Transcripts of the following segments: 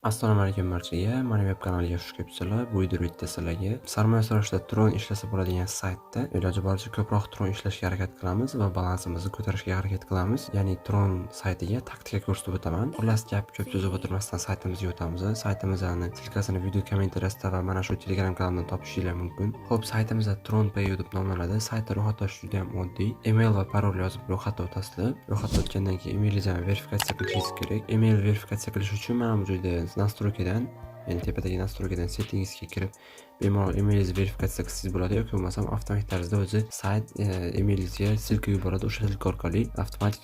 Assalomu alaykum barchaga. Mana web kanaliga xush kelibsizlar. Bu videoda sizlarga sarmoyasirashda Tron ishlasa bo'ladigan saytda iloji boricha ko'proq Tron ishlashga harakat qilamiz va balansimizni ko'tarishga harakat qilamiz. Ya'ni Tron saytiga taktika ko'rsatib o'taman. Xullas gap ko'p cho'zib o'tirmasdan saytimizga o'tamiz. Saytimizni silkasini video kommentariyasida va mana shu Telegram kanalimdan topishingiz mumkin. Xo'p, saytimizda Tron.pay deb nomlanadi. Saytni ro'yxatlash juda ham oddiy. Email va parol yozib ro'yxatga o'tasizlar. Ro'yxatga o'tgandan keyin emailingizni verifikatsiya qilishingiz kerak. Email verifikatsiya qilish uchun mana bu joyda настройкадан, ya'ni tepadagi настройкаdan settingsga kirib, bemalol emailingizni verifikatsiya qilsangiz bo'ladi yoki bo'lmasam avtomatik tarzda o'zi sayt emailingizga silka yuboradi. O'sha silka orqali avtomatik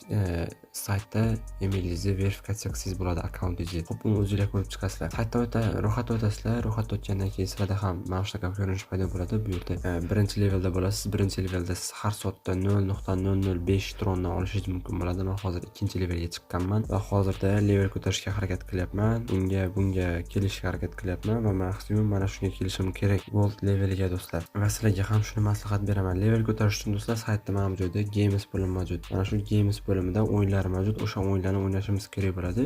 saytda emailingizni verifikatsiya qilsangiz bo'ladi akkauntingizni. Xo'p, uni o'zingizlar ko'rib chiqasizlar. Saytdan ro'yxatga o'tasizlar. Ro'yxatga o'tgandan keyin sizlarda ham mana shunaqa ko'rinish paydo bo'ladi. Bu yerda birinchi levelda bo'lasiz. Birinchi levelda siz har soatda 0.005 trondan olishingiz mumkin bo'ladi. Men hozir ikkinchi levelga chiqqanman va hozirda level ko'tarishga harakat qilyapman. Bunga kelishga harakat qilyapman va maksimum mana shunga kelishim kerak gold leveliga do'stlar. Va sizlarga ham shuni maslahat beraman. Level ko'tarish uchun do'stlar, saytda mana bu joyda games bo'limi mavjud. Mana shu games bo'limida o'yinlar mavjud. O'sha o'yinlarni o'ynashimiz kerak bo'ladi.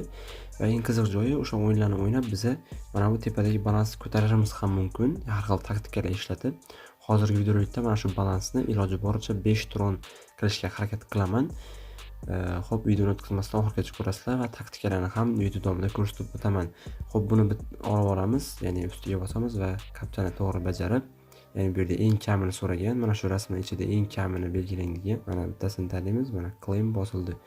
Va eng qiziq joyi, o'sha o'yinlarni o'ynab biza mana bu tepadagi balansni ko'tarishimiz ham mumkin. Har xil taktikalar ishlatib, hozirgi videoda mana shu balansni iloji boricha 5 tron qilishga harakat qilaman. Xo'p, videoni o'tkazmasdan oxirigacha ko'rasizlar va taktikalarni ham video davomida ko'rsatib o'taman. Xo'p, buni olib olamiz, ya'ni ustiga bosamiz va kapchani to'g'ri bajarib, ya'ni bu yerda eng kamini so'ragan, mana shu rasmning ichida eng kamini belgilangan. Mana bittasini tanlaymiz, mana claim bosildi.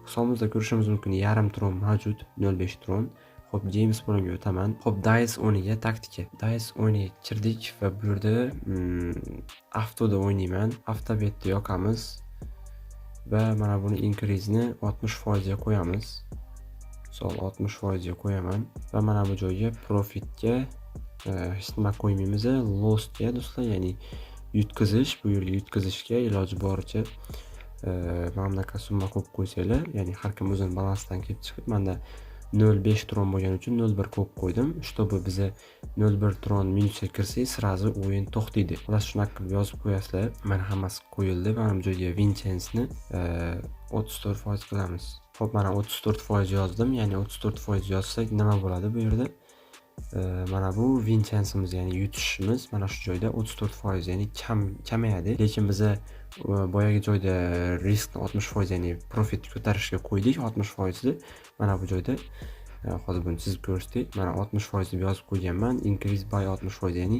Hisobimizda ko'rishimiz mumkin, yarim tron mavjud, 0.5 tron. Xo'p, James bo'limiga o'taman. Xo'p, Dice o'yiniga taktika. Dice o'yiniga kirdik va bu yerda avtoda o'ynayman. Avtobetni yoqamiz. Va mana buni increase'ni 60% ga qo'yamiz. Misol 60% ga qo'yaman va mana bu joyga profitga hech nima qo'ymaymiz, lossga do'stlar, ya'ni yutqizish, bu yerga yutkizishga iloji boricha mana bunaqa summa qo'yib qo'ysanglar, ya'ni har kim o'zining balansidan kelib chiqib, menda 0.5 tron bo'lgani uchun 0.1 qo'yib qo'ydim. Чтобы biza 0.1 tron minusga kirsak, сразу o'yin to'xtaydi. Xullas shunaqa qilib yozib qo'yasizlar. Mana hammasi qo'yildi. Mana bu joyga Vincents'ni 34% qilamiz. Xo'p, mana 34% yozdim. Ya'ni 34% yozsak nima bo'ladi bu yerda? Mana bu Vincents'imiz, ya'ni yutishimiz mana shu joyda 34%, ya'ni kamayadi. Lekin biza boyagi joyda riskni 60%, ya'ni profit ko'tarishga qo'ydik 60%. Mana bu joyda hozir buni chizib ko'rsatdik. Mana 60% deb yozib qo'yganman. Increase by 60%, ya'ni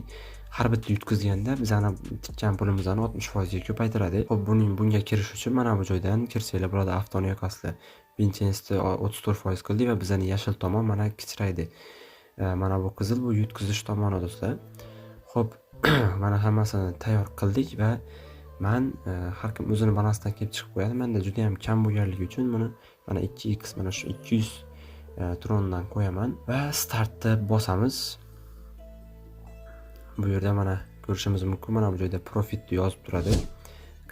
har bitta yutkazganda bizani tikkan pulimizni 60% ga ko'paytiradi. Xo'p, bunga kirish uchun mana bu joydan kirsanglar bo'ladi, avtoni yoqasizlar. Vincents'ni 34% qildik va bizani yashil tomon mana kichraydi. Mana bu qizil, bu yutqizish tomoni do'stlar. Xo'p, mana hammasini tayyor qildik va men har kim o'zini balansidan kelib chiqib qo'yadi. Menda juda ham kam bo'lganligi uchun buni mana 2x, mana shu 200 trondan qo'yaman va startni bosamiz. Bu yerda mana ko'rishimiz mumkin, mana bu joyda profit yozib turadi.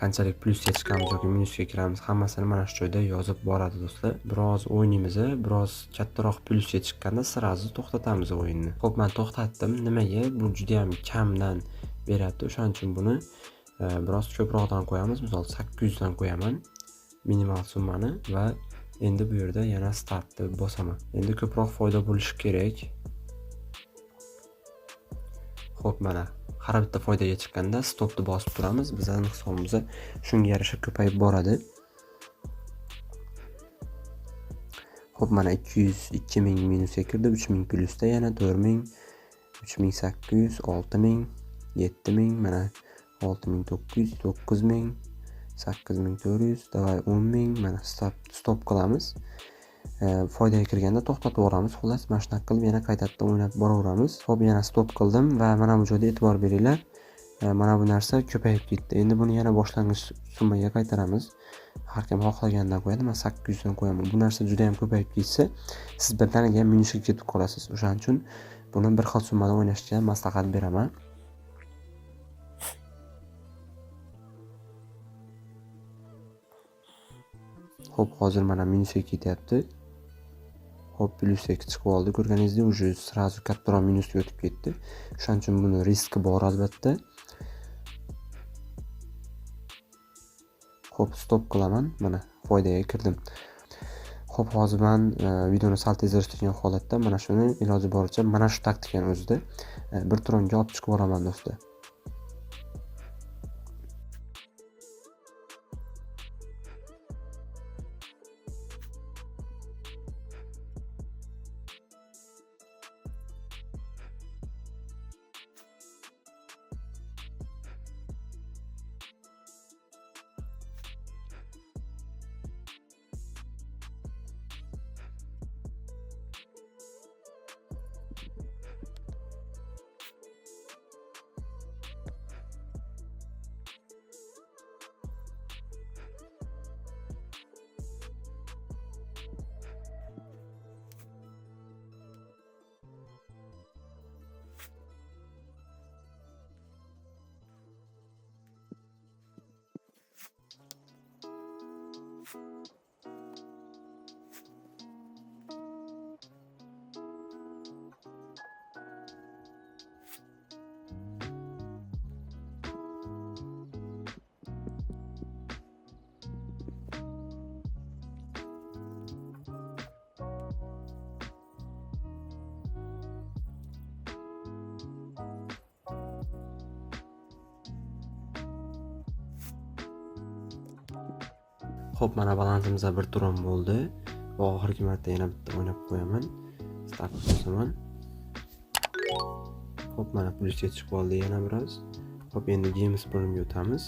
Qanchalik plyusga chiqamiz yoki minusga kiramiz, hammasini mana shu joyda yozib boradi do'stlar. Biroz o'ynaymiz, biroz kattaroq plyusga chiqqanda sirazi to'xtatamiz o'yinni. Xo'p, men to'xtatdim. Nimaga? Bu juda ham kamdan beradi. O'shaning uchun buni biroz ko'proqdan qo'yamiz. Misol 800 dan qo'yaman minimal summani va endi bu yerda yana startni bosaman. Endi ko'proq foyda bo'lishi kerak. Xo'p, mana har bitta foydaga chiqqanda stopni bosib turamiz. Bizning hisobimiz shunga yarasha ko'payib boradi. Xo'p, mana 2000 minusga kirdi, 3000 plyusda yana 4000, 3800, 6000, 7000, mana 6900, 9000, 8400, davay 10000, mana stop qilamiz. Foydaga kirganda to'xtatib yuboramiz. Xullas, mana shunaqa qilib yana qaytadan o'ynab boraveramiz. Xo'p, yana stop qildim va mana bu joyda e'tibor beringlar. Mana bu narsa ko'payib ketdi. Endi buni yana boshlang'ich summaga qaytaramiz. Har kim xohlaganidan qo'yadi. Men 800 dan qo'yaman. Bu narsa juda ham ko'payib ketsa, siz birdaniga minusga ketib qolasiz. O'shaning uchun buni bir xil summada o'ynashga maslahat beraman. Xo'p, hozir mana minusga ketyapti. Xo'p, plyusga chiqib oldi. Ko'rganingizdek, uje sirazi kattaroq minusga o'tib ketdi. Shuning uchun buni riski bor albatta. Xo'p, stop qilaman. Mana foydaga kirdim. Xo'p, hozir men videoni sal tezlashtirgan holatda mana shuni iloji boricha mana shu taktikani o'zida bir tronga olib chiqib yuboraman do'stlar. Xo'p, mana balansimizda bir turon bo'ldi. Va oxirgi marta yana bitta o'ynab qo'yaman. Start qilaman. Xo'p, mana plyusga chiqib oldi yana biroz. Xo'p, endi Games bo'limga o'tamiz.